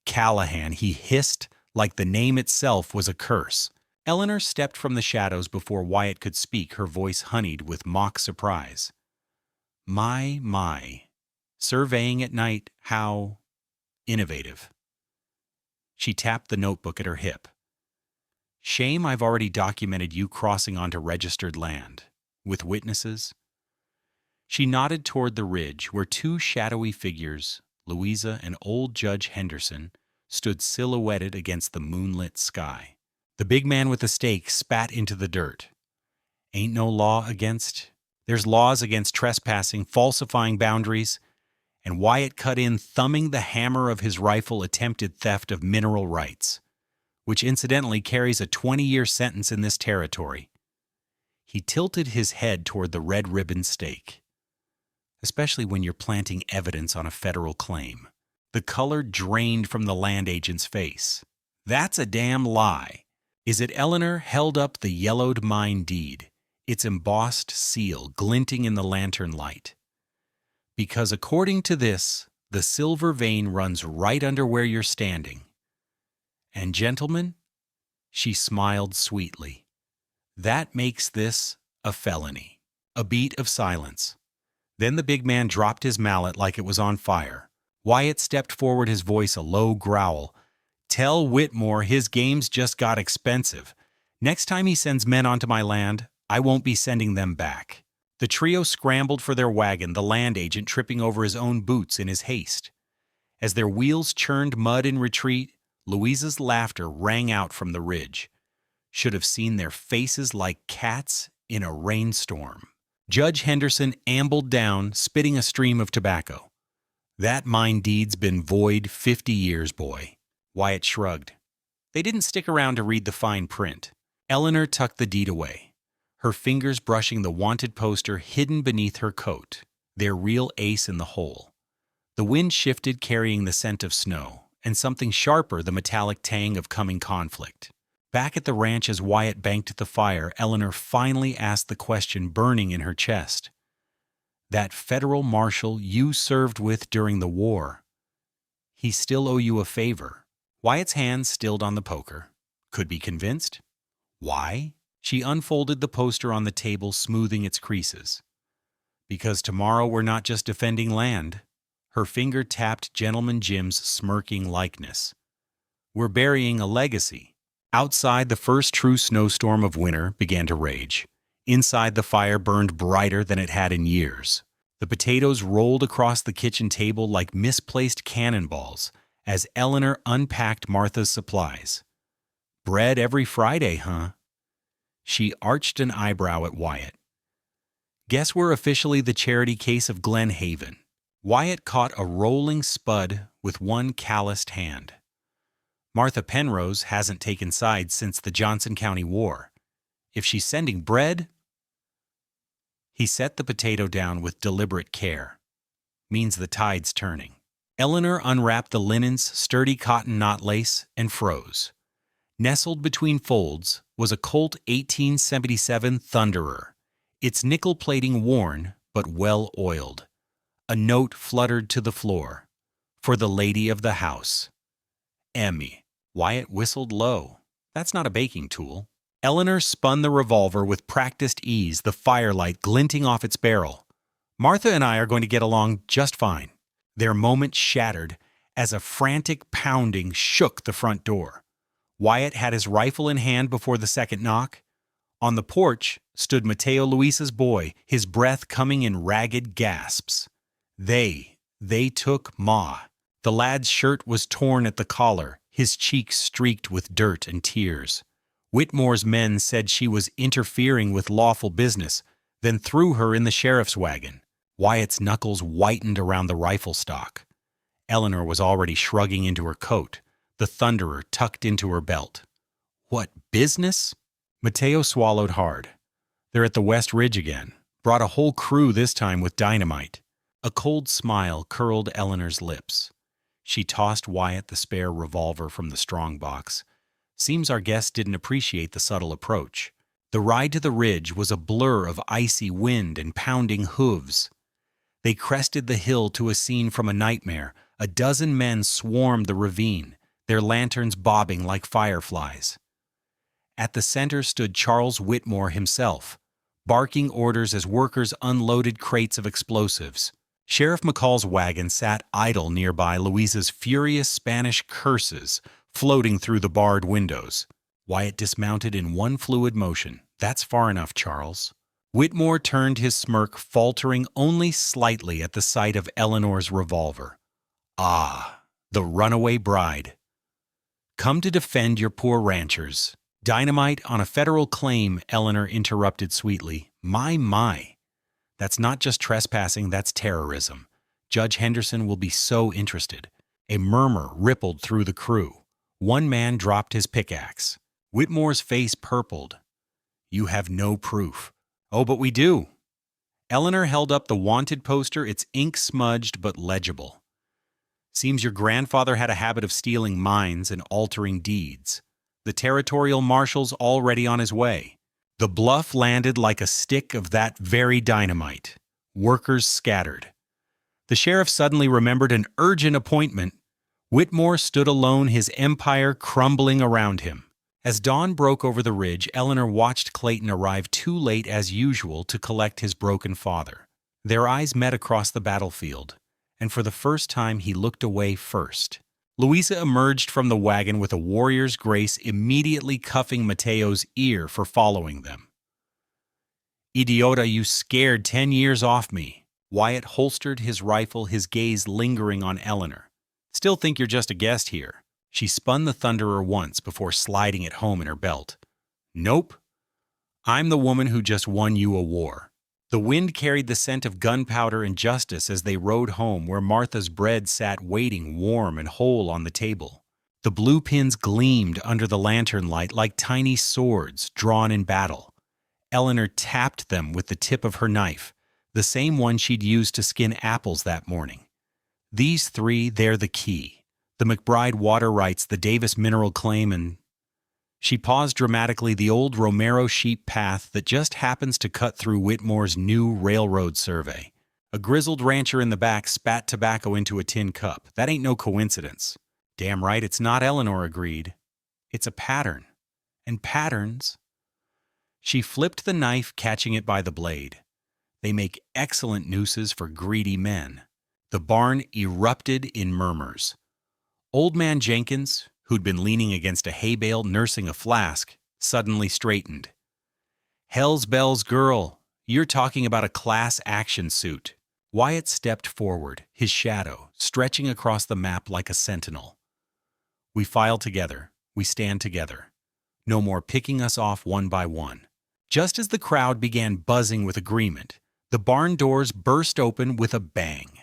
Speaker 1: "Callahan," he hissed like the name itself was a curse. Eleanor stepped from the shadows before Wyatt could speak, her voice honeyed with mock surprise. My. Surveying at night, how innovative." She tapped the notebook at her hip. "Shame I've already documented you crossing onto registered land. With witnesses." She nodded toward the ridge where 2 shadowy figures, Louisa and old Judge Henderson, stood silhouetted against the moonlit sky. The big man with the stake spat into the dirt. "Ain't no law against... There's laws against trespassing, falsifying boundaries," and Wyatt cut in, thumbing the hammer of his rifle, "attempted theft of mineral rights, which incidentally carries a 20-year sentence in this territory." He tilted his head toward the red ribbon stake. "Especially when you're planting evidence on a federal claim." The color drained from the land agent's face. "That's a damn lie." "Is it?" Eleanor held up the yellowed mine deed, its embossed seal glinting in the lantern light. "Because according to this, the silver vein runs right under where you're standing. And gentlemen," she smiled sweetly, "that makes this a felony." A beat of silence. Then the big man dropped his mallet like it was on fire. Wyatt stepped forward, his voice a low growl. "Tell Whitmore his game's just got expensive. Next time he sends men onto my land, I won't be sending them back." The trio scrambled for their wagon, the land agent tripping over his own boots in his haste. As their wheels churned mud in retreat, Louisa's laughter rang out from the ridge. Should have seen their faces like cats in a rainstorm. Judge Henderson ambled down, spitting a stream of tobacco. "That mine deed's been void 50 years, boy." Wyatt shrugged. They didn't stick around to read the fine print. Eleanor tucked the deed away, her fingers brushing the wanted poster hidden beneath her coat, their real ace in the hole. The wind shifted, carrying the scent of snow, and something sharper, the metallic tang of coming conflict. Back at the ranch, as Wyatt banked at the fire, Eleanor finally asked the question burning in her chest. "That federal marshal you served with during the war, he still owe you a favor?" Wyatt's hands stilled on the poker. Could be convinced. "Why?" She unfolded the poster on the table, smoothing its creases. "Because tomorrow we're not just defending land." Her finger tapped Gentleman Jim's smirking likeness. "We're burying a legacy." Outside, the first true snowstorm of winter began to rage. Inside, the fire burned brighter than it had in years. The potatoes rolled across the kitchen table like misplaced cannonballs as Eleanor unpacked Martha's supplies. "Bread every Friday, huh?" She arched an eyebrow at Wyatt. Guess we're officially the charity case of Glen Haven. Wyatt caught a rolling spud with one calloused hand. Martha Penrose hasn't taken sides since the Johnson County War. If she's sending bread... He set the potato down with deliberate care. Means the tide's turning. Eleanor unwrapped the linen's sturdy cotton knot lace and froze. Nestled between folds was a Colt 1877 Thunderer, its nickel plating worn but well oiled. A note fluttered to the floor. For the lady of the house. Emmy. Wyatt whistled low. That's not a baking tool. Eleanor spun the revolver with practiced ease, the firelight glinting off its barrel. Martha and I are going to get along just fine. Their moment shattered as a frantic pounding shook the front door. Wyatt had his rifle in hand before the second knock. On the porch stood Mateo Luisa's boy, his breath coming in ragged gasps. They took Ma. The lad's shirt was torn at the collar, his cheeks streaked with dirt and tears. Whitmore's men said she was interfering with lawful business, then threw her in the sheriff's wagon. Wyatt's knuckles whitened around the rifle stock. Eleanor was already shrugging into her coat, the Thunderer tucked into her belt. What business? Mateo swallowed hard. They're at the West Ridge again. Brought a whole crew this time with dynamite. A cold smile curled Eleanor's lips. She tossed Wyatt the spare revolver from the strong box. Seems our guest didn't appreciate the subtle approach. The ride to the ridge was a blur of icy wind and pounding hooves. They crested the hill to a scene from a nightmare. A dozen men swarmed the ravine, their lanterns bobbing like fireflies. At the center stood Charles Whitmore himself, barking orders as workers unloaded crates of explosives. Sheriff McCall's wagon sat idle nearby, Louisa's furious Spanish curses floating through the barred windows. Wyatt dismounted in one fluid motion. That's far enough, Charles. Whitmore turned his smirk, faltering only slightly at the sight of Eleanor's revolver. Ah, the runaway bride. Come to defend your poor ranchers. Dynamite on a federal claim, Eleanor interrupted sweetly. My. That's not just trespassing, that's terrorism. Judge Henderson will be so interested. A murmur rippled through the crew. One man dropped his pickaxe. Whitmore's face purpled. You have no proof. Oh, but we do. Eleanor held up the wanted poster, its ink smudged but legible. Seems your grandfather had a habit of stealing mines and altering deeds. The territorial marshal's already on his way. The bluff landed like a stick of that very dynamite. Workers scattered. The sheriff suddenly remembered an urgent appointment. Whitmore stood alone, his empire crumbling around him. As dawn broke over the ridge, Eleanor watched Clayton arrive too late as usual to collect his broken father. Their eyes met across the battlefield, and for the first time he looked away first. Louisa emerged from the wagon with a warrior's grace, immediately cuffing Mateo's ear for following them. Idiota, you scared 10 years off me. Wyatt holstered his rifle, his gaze lingering on Eleanor. Still think you're just a guest here. She spun the Thunderer once before sliding it home in her belt. Nope. I'm the woman who just won you a war. The wind carried the scent of gunpowder and justice as they rode home, where Martha's bread sat waiting warm and whole on the table. The blue pins gleamed under the lantern light like tiny swords drawn in battle. Eleanor tapped them with the tip of her knife, the same one she'd used to skin apples that morning. These three, they're the key. The McBride water rights, the Davis mineral claim, and... She paused dramatically, the old Romero sheep path that just happens to cut through Whitmore's new railroad survey. A grizzled rancher in the back spat tobacco into a tin cup. That ain't no coincidence. Damn right it's not, Eleanor agreed. It's a pattern. And patterns... She flipped the knife, catching it by the blade. They make excellent nooses for greedy men. The barn erupted in murmurs. Old man Jenkins, who'd been leaning against a hay bale nursing a flask, suddenly straightened. Hell's bells, girl, you're talking about a class action suit. Wyatt stepped forward, his shadow stretching across the map like a sentinel. We file together, we stand together. No more picking us off one by one. Just as the crowd began buzzing with agreement, the barn doors burst open with a bang.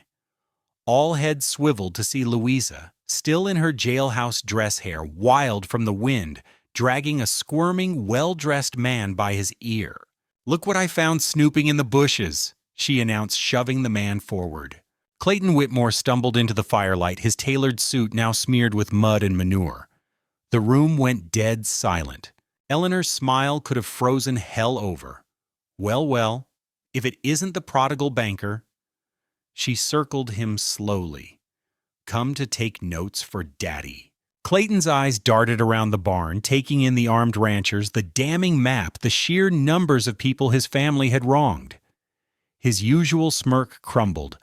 Speaker 1: All heads swiveled to see Louisa, still in her jailhouse dress hair, wild from the wind, dragging a squirming, well-dressed man by his ear. "Look what I found snooping in the bushes," she announced, shoving the man forward. Clayton Whitmore stumbled into the firelight, his tailored suit now smeared with mud and manure. The room went dead silent. Eleanor's smile could have frozen hell over. Well, well, if it isn't the prodigal banker. She circled him slowly. "Come to take notes for Daddy." Clayton's eyes darted around the barn, taking in the armed ranchers, the damning map, the sheer numbers of people his family had wronged. His usual smirk crumbled.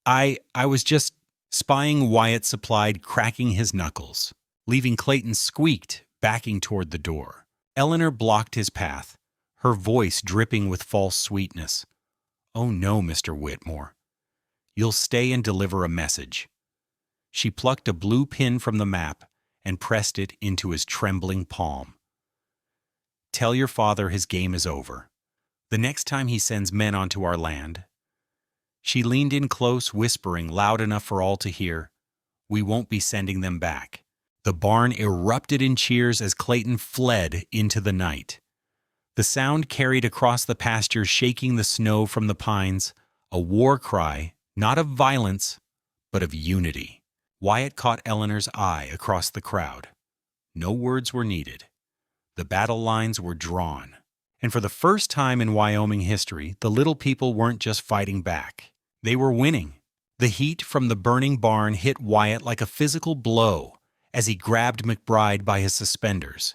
Speaker 1: I was just spying," Wyatt supplied, cracking his knuckles. Leaving Clayton squeaked, backing toward the door. Eleanor blocked his path, her voice dripping with false sweetness. "Oh no, Mr. Whitmore. You'll stay and deliver a message." She plucked a blue pin from the map and pressed it into his trembling palm. "Tell your father his game is over. The next time he sends men onto our land." She leaned in close, whispering loud enough for all to hear, "We won't be sending them back." The barn erupted in cheers as Clayton fled into the night. The sound carried across the pastures, shaking the snow from the pines, a war cry, not of violence, but of unity. Wyatt caught Eleanor's eye across the crowd. No words were needed. The battle lines were drawn. And for the first time in Wyoming history, the little people weren't just fighting back. They were winning. The heat from the burning barn hit Wyatt like a physical blow as he grabbed McBride by his suspenders.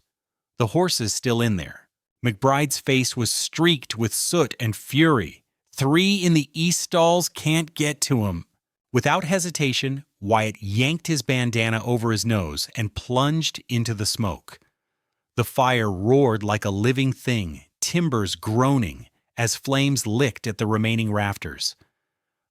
Speaker 1: The horses still in there. McBride's face was streaked with soot and fury. 3 in the east stalls can't get to him. Without hesitation, Wyatt yanked his bandana over his nose and plunged into the smoke. The fire roared like a living thing, timbers groaning as flames licked at the remaining rafters.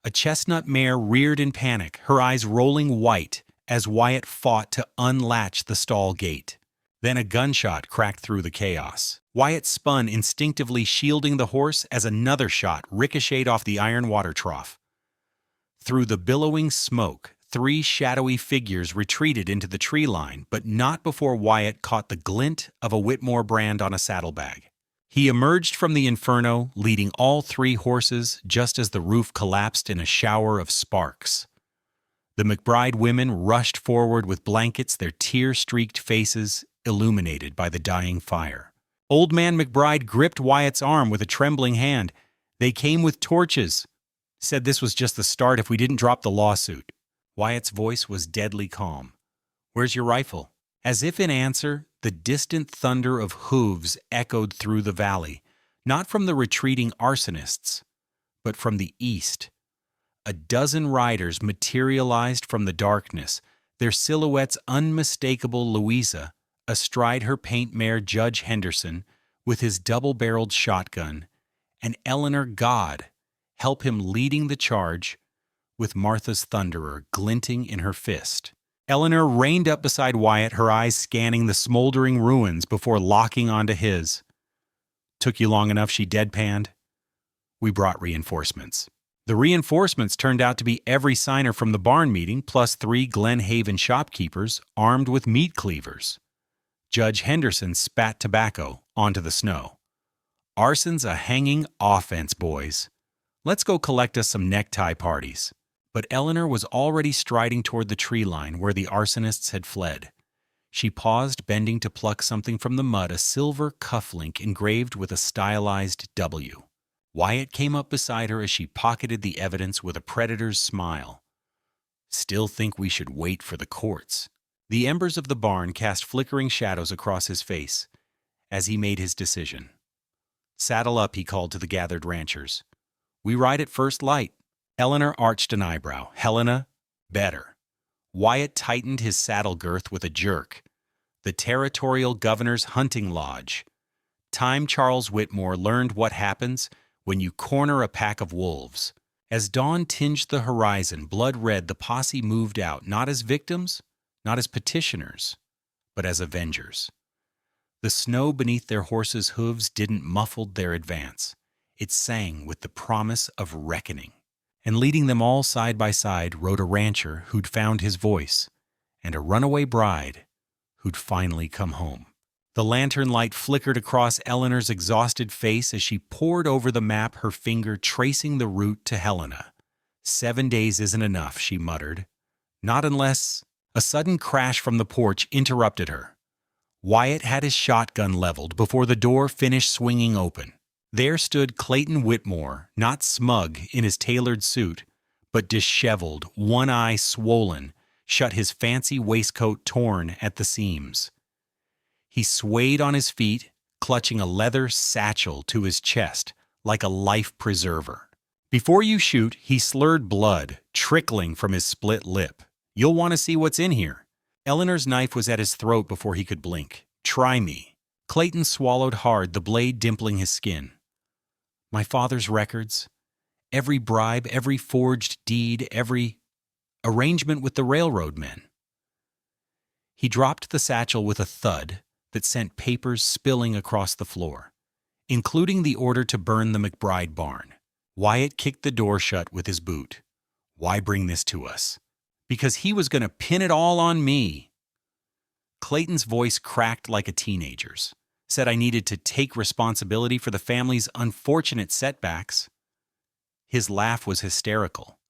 Speaker 1: A chestnut mare reared in panic, her eyes rolling white as Wyatt fought to unlatch the stall gate. Then a gunshot cracked through the chaos. Wyatt spun, instinctively shielding the horse as another shot ricocheted off the iron water trough. Through the billowing smoke, 3 shadowy figures retreated into the tree line, but not before Wyatt caught the glint of a Whitmore brand on a saddlebag. He emerged from the inferno, leading all 3 horses just as the roof collapsed in a shower of sparks. The McBride women rushed forward with blankets, their tear-streaked faces illuminated by the dying fire. Old Man McBride gripped Wyatt's arm with a trembling hand. "They came with torches. Said this was just the start if we didn't drop the lawsuit." Wyatt's voice was deadly calm. "Where's your rifle?" As if in answer, the distant thunder of hooves echoed through the valley, not from the retreating arsonists, but from the east. A dozen riders materialized from the darkness, their silhouettes unmistakable. Louisa, astride her paint mare Judge Henderson, with his double-barreled shotgun, and Eleanor God, help him leading the charge, with Martha's Thunderer glinting in her fist. Eleanor reined up beside Wyatt, her eyes scanning the smoldering ruins before locking onto his. "Took you long enough," she deadpanned. "We brought reinforcements." The reinforcements turned out to be every signer from the barn meeting, plus 3 Glen Haven shopkeepers armed with meat cleavers. Judge Henderson spat tobacco onto the snow. "Arson's a hanging offense, boys. Let's go collect us some necktie parties." But Eleanor was already striding toward the tree line where the arsonists had fled. She paused, bending to pluck something from the mud, a silver cufflink engraved with a stylized W. Wyatt came up beside her as she pocketed the evidence with a predator's smile. "Still think we should wait for the courts." The embers of the barn cast flickering shadows across his face as he made his decision. "Saddle up," he called to the gathered ranchers. "We ride at first light." Eleanor arched an eyebrow. "Helena, better." Wyatt tightened his saddle girth with a jerk. "The territorial governor's hunting lodge. Time Charles Whitmore learned what happens when you corner a pack of wolves." As dawn tinged the horizon, blood red, the posse moved out, not as victims, not as petitioners, but as avengers. The snow beneath their horses' hooves didn't muffle their advance. It sang with the promise of reckoning. And leading them all side by side rode a rancher who'd found his voice, and a runaway bride who'd finally come home. The lantern light flickered across Eleanor's exhausted face as she pored over the map, her finger tracing the route to Helena. 7 days isn't enough, she muttered. Not unless... A sudden crash from the porch interrupted her. Wyatt had his shotgun leveled before the door finished swinging open. There stood Clayton Whitmore, not smug in his tailored suit, but disheveled, one eye swollen, shut, his fancy waistcoat torn at the seams. He swayed on his feet, clutching a leather satchel to his chest like a life preserver. Before you shoot, he slurred, blood trickling from his split lip. You'll want to see what's in here. Eleanor's knife was at his throat before he could blink. Try me. Clayton swallowed hard, the blade dimpling his skin. My father's records, every bribe, every forged deed, every arrangement with the railroad men. He dropped the satchel with a thud that sent papers spilling across the floor, including the order to burn the McBride barn. Wyatt kicked the door shut with his boot. Why bring this to us? Because he was going to pin it all on me. Clayton's voice cracked like a teenager's. Said I needed to take responsibility for the family's unfortunate setbacks. His laugh was hysterical.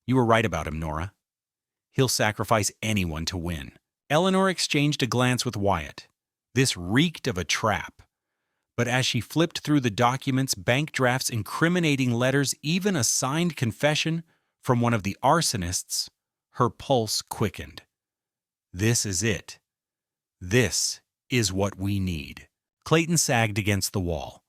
Speaker 1: You were right about him, Nora. He'll sacrifice anyone to win. Eleanor exchanged a glance with Wyatt. This reeked of a trap. But as she flipped through the documents, bank drafts, incriminating letters, even a signed confession from one of the arsonists, her pulse quickened. This is it. This is what we need. Clayton sagged against the wall.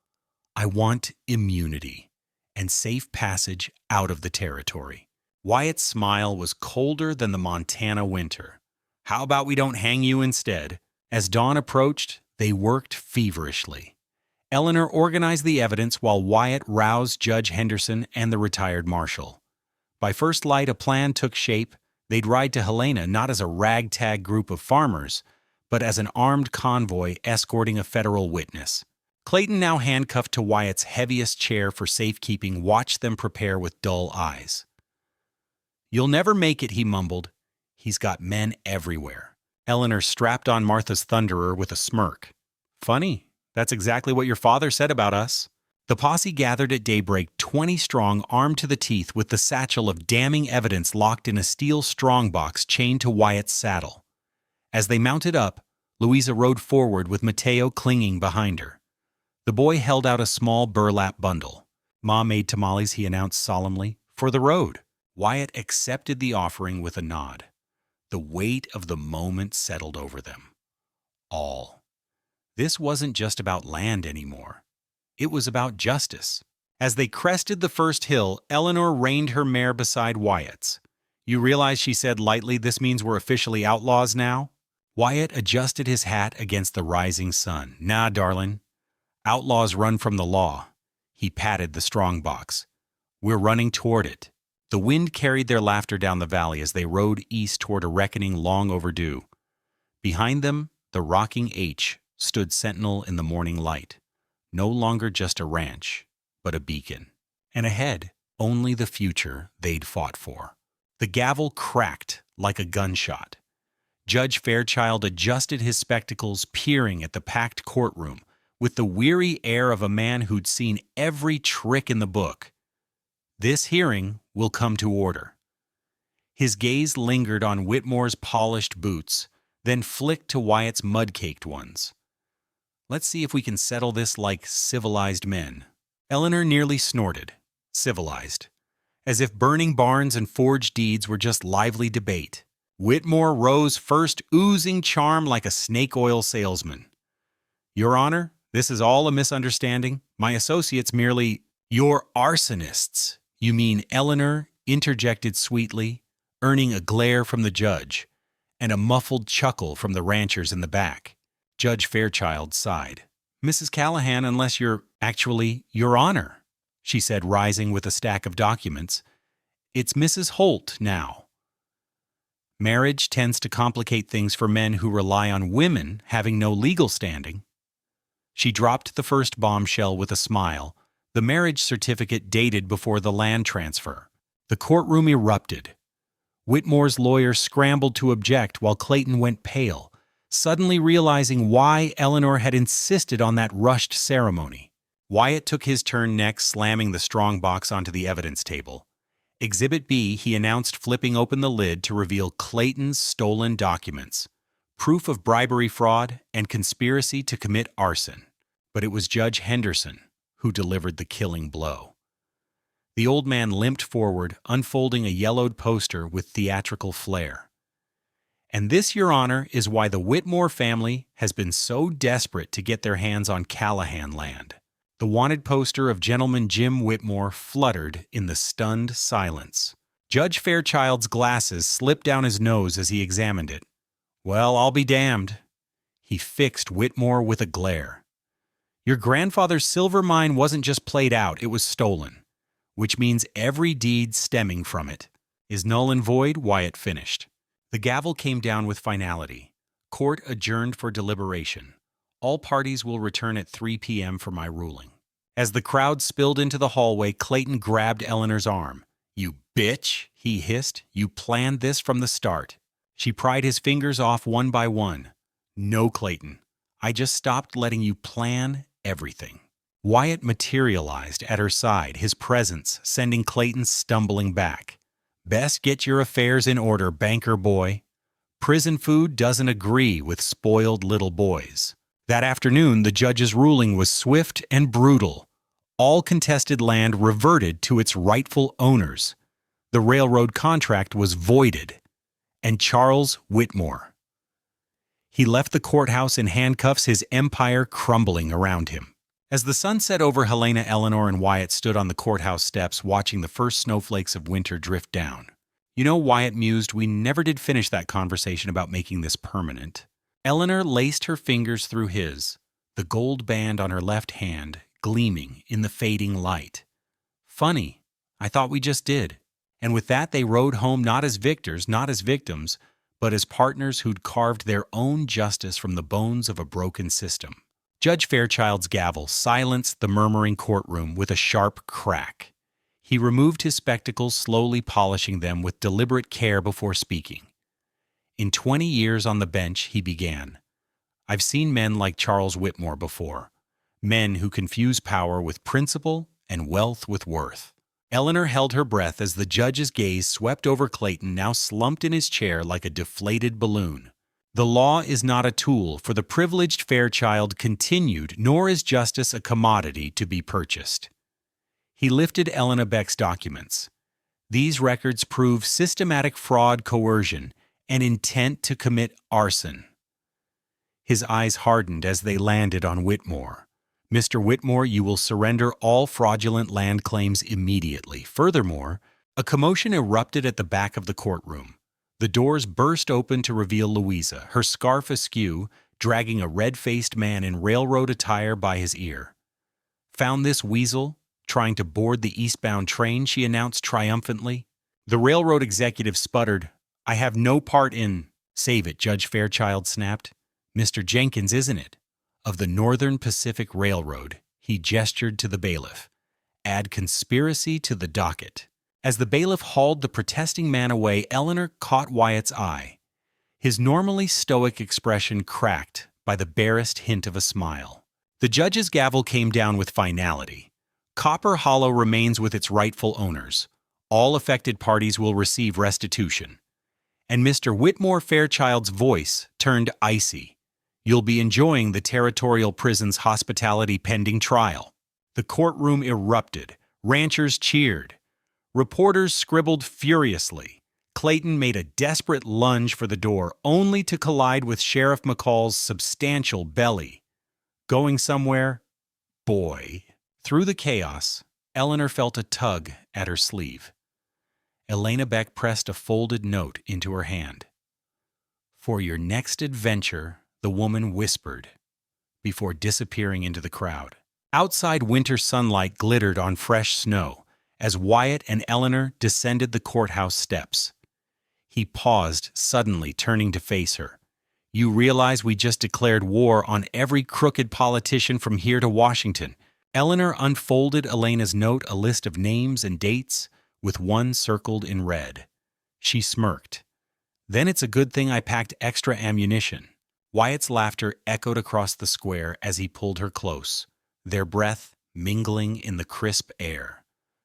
Speaker 1: I want immunity and safe passage out of the territory. Wyatt's smile was colder than the Montana winter. How about we don't hang you instead? As dawn approached, they worked feverishly. Eleanor organized the evidence while Wyatt roused Judge Henderson and the retired marshal. By first light, a plan took shape. They'd ride to Helena not as a ragtag group of farmers, but as an armed convoy escorting a federal witness. Clayton, now handcuffed to Wyatt's heaviest chair for safekeeping, watched them prepare with dull eyes. You'll never make it, he mumbled. He's got men everywhere. Eleanor strapped on Martha's Thunderer with a smirk. Funny, that's exactly what your father said about us. The posse gathered at daybreak, 20 strong, armed to the teeth, with the satchel of damning evidence locked in a steel strongbox chained to Wyatt's saddle. As they mounted up, Louisa rode forward with Mateo clinging behind her. The boy held out a small burlap bundle. Ma made tamales, he announced solemnly, for the road. Wyatt accepted the offering with a nod. The weight of the moment settled over them. All. This wasn't just about land anymore. It was about justice. As they crested the first hill, Eleanor reined her mare beside Wyatt's. You realize, she said lightly, this means we're officially outlaws now? Wyatt adjusted his hat against the rising sun. Nah, darling. Outlaws run from the law. He patted the strongbox. We're running toward it. The wind carried their laughter down the valley as they rode east toward a reckoning long overdue. Behind them, the rocking H stood sentinel in the morning light. No longer just a ranch, but a beacon. And ahead, only the future they'd fought for. The gavel cracked like a gunshot. Judge Fairchild adjusted his spectacles, peering at the packed courtroom with the weary air of a man who'd seen every trick in the book. This hearing will come to order. His gaze lingered on Whitmore's polished boots, then flicked to Wyatt's mud-caked ones. Let's see if we can settle this like civilized men. Eleanor nearly snorted. Civilized. As if burning barns and forged deeds were just lively debate. Whitmore rose first, oozing charm like a snake oil salesman. Your Honor, this is all a misunderstanding. My associates merely... You're arsonists. You mean, Eleanor interjected sweetly, earning a glare from the judge, and a muffled chuckle from the ranchers in the back. Judge Fairchild sighed. Mrs. Callahan, unless you're actually Your Honor, she said, rising with a stack of documents. It's Mrs. Holt now. Marriage tends to complicate things for men who rely on women having no legal standing. She dropped the first bombshell with a smile, the marriage certificate dated before the land transfer. The courtroom erupted. Whitmore's lawyer scrambled to object while Clayton went pale, suddenly realizing why Eleanor had insisted on that rushed ceremony. Wyatt took his turn next, slamming the strongbox onto the evidence table. Exhibit B, he announced, flipping open the lid to reveal Clayton's stolen documents, proof of bribery, fraud, and conspiracy to commit arson. But it was Judge Henderson who delivered the killing blow. The old man limped forward, unfolding a yellowed poster with theatrical flair. And this, Your Honor, is why the Whitmore family has been so desperate to get their hands on Callahan land. The wanted poster of Gentleman Jim Whitmore fluttered in the stunned silence. Judge Fairchild's glasses slipped down his nose as he examined it. Well, I'll be damned. He fixed Whitmore with a glare. Your grandfather's silver mine wasn't just played out, it was stolen, which means every deed stemming from it is null and void, Wyatt finished. The gavel came down with finality. Court adjourned for deliberation. All parties will return at 3 p.m. for my ruling. As the crowd spilled into the hallway, Clayton grabbed Eleanor's arm. You bitch, he hissed. You planned this from the start. She pried his fingers off one by one. No, Clayton. I just stopped letting you plan everything. Wyatt materialized at her side, his presence sending Clayton stumbling back. Best get your affairs in order, banker boy. Prison food doesn't agree with spoiled little boys. That afternoon, the judge's ruling was swift and brutal. All contested land reverted to its rightful owners. The railroad contract was voided. And Charles Whitmore. He left the courthouse in handcuffs, his empire crumbling around him. As the sun set over Helena, Eleanor and Wyatt stood on the courthouse steps watching the first snowflakes of winter drift down. You know, Wyatt mused, we never did finish that conversation about making this permanent. Eleanor laced her fingers through his, the gold band on her left hand gleaming in the fading light. Funny, I thought we just did. And with that they rode home not as victors, not as victims, but as partners who'd carved their own justice from the bones of a broken system. Judge Fairchild's gavel silenced the murmuring courtroom with a sharp crack. He removed his spectacles, slowly polishing them with deliberate care before speaking. In 20 years on the bench, he began. I've seen men like Charles Whitmore before. Men who confuse power with principle and wealth with worth. Eleanor held her breath as the judge's gaze swept over Clayton, now slumped in his chair like a deflated balloon. The law is not a tool for the privileged Fairchild continued, nor is justice a commodity to be purchased. He lifted Eleanor Beck's documents. These records prove systematic fraud, coercion, and intent to commit arson. His eyes hardened as they landed on Whitmore. Mr. Whitmore, you will surrender all fraudulent land claims immediately. Furthermore, a commotion erupted at the back of the courtroom. The doors burst open to reveal Louisa, her scarf askew, dragging a red-faced man in railroad attire by his ear. Found this weasel trying to board the eastbound train, she announced triumphantly. The railroad executive sputtered, I have no part in... Save it, Judge Fairchild snapped. Mr. Jenkins, isn't it? Of the Northern Pacific Railroad, he gestured to the bailiff. Add conspiracy to the docket. As the bailiff hauled the protesting man away, Eleanor caught Wyatt's eye. His normally stoic expression cracked by the barest hint of a smile. The judge's gavel came down with finality. Copper Hollow remains with its rightful owners. All affected parties will receive restitution. And Mr. Whitmore Fairchild's voice turned icy. You'll be enjoying the territorial prison's hospitality pending trial. The courtroom erupted. Ranchers cheered. Reporters scribbled furiously. Clayton made a desperate lunge for the door, only to collide with Sheriff McCall's substantial belly. Going somewhere? Boy. Through the chaos, Eleanor felt a tug at her sleeve. Elena Beck pressed a folded note into her hand. For your next adventure, the woman whispered, before disappearing into the crowd. Outside, winter sunlight glittered on fresh snow as Wyatt and Eleanor descended the courthouse steps. He paused, suddenly turning to face her. You realize we just declared war on every crooked politician from here to Washington. Eleanor unfolded Elena's note, a list of names and dates, with one circled in red. She smirked. Then it's a good thing I packed extra ammunition. Wyatt's laughter echoed across the square as he pulled her close, their breath mingling in the crisp air.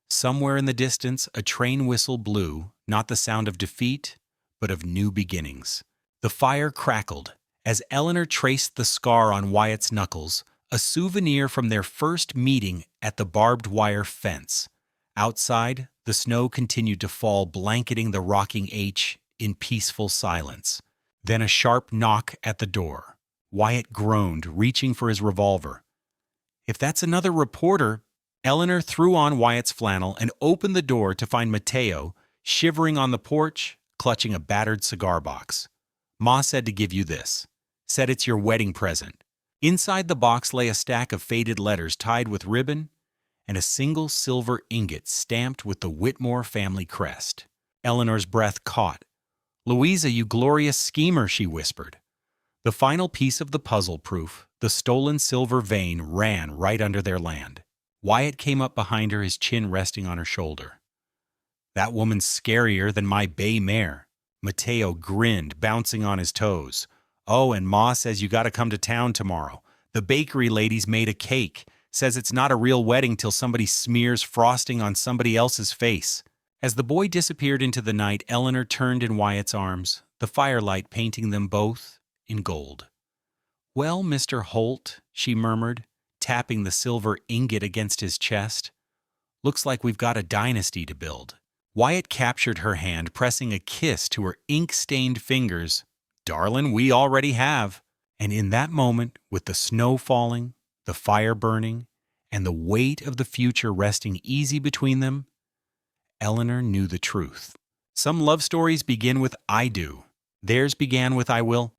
Speaker 1: Somewhere in the distance, a train whistle blew, not the sound of defeat, but of new beginnings. The fire crackled as Eleanor traced the scar on Wyatt's knuckles, a souvenir from their first meeting at the barbed wire fence. Outside, the snow continued to fall, blanketing the rocking H in peaceful silence. Then a sharp knock at the door. Wyatt groaned, reaching for his revolver. If that's another reporter, Eleanor threw on Wyatt's flannel and opened the door to find Mateo shivering on the porch, clutching a battered cigar box. Ma said to give you this. Said it's your wedding present. Inside the box lay a stack of faded letters tied with ribbon and a single silver ingot stamped with the Whitmore family crest. Eleanor's breath caught. Louisa, you glorious schemer, she whispered. The final piece of the puzzle proof, the stolen silver vein, ran right under their land. Wyatt came up behind her, his chin resting on her shoulder. That woman's scarier than my bay mare. Mateo grinned, bouncing on his toes. Oh, and Ma says you gotta come to town tomorrow. The bakery lady's made a cake. Says it's not a real wedding till somebody smears frosting on somebody else's face. As the boy disappeared into the night, Eleanor turned in Wyatt's arms, the firelight painting them both in gold. Well, Mr. Holt, she murmured, tapping the silver ingot against his chest. Looks like we've got a dynasty to build. Wyatt captured her hand, pressing a kiss to her ink-stained fingers. Darlin', we already have. And in that moment, with the snow falling, the fire burning, and the weight of the future resting easy between them, Eleanor knew the truth. Some love stories begin with I do. Theirs began with I will.